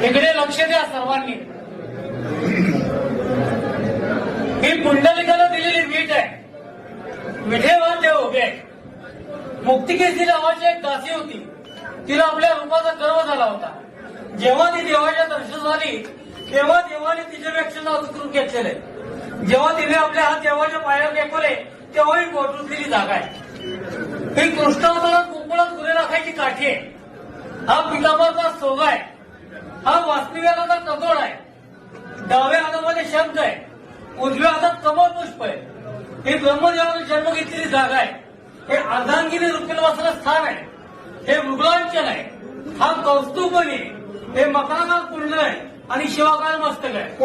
इकडे लक्ष द्या सर्वांनी. ही पुंडलिकाला दिलेली वीट आहे. विठेवर ते उभे आहे. मुक्तिकेशी नावाची एक दासी होती. तिला आपल्या रूपाचा गर्व झाला होता. जेव्हा ती देवाच्या दर्शन झाली तेव्हा देवाने तिच्यापेक्षा नाजूक रूप घेतलेले. जेव्हा तिने आपले हात देवाच्या पायावर टेकवले तेव्हा ही पोटुसलेली जागा आहे. ही कृष्णावतारात कुंपणात गुरे राखायची काठी आहे. हा पितांबरचा सोगा आहे. हा वास्तव्याचा कतोड आहे. डाव्या हातामध्ये शब्द आहे. उजव्या हातात कमळ पुष्प आहे. हे ब्रह्मदेवाने जन्म घेतलेली जागा आहे. हे अर्धांगिनी रुक्मिणीवासाला स्थान आहे. हे मृगलांचन आहे. हा कौस्तुभमणी आहे. हे मकराकार कुंडल आहे आणि शिवाकार मस्तक आहे.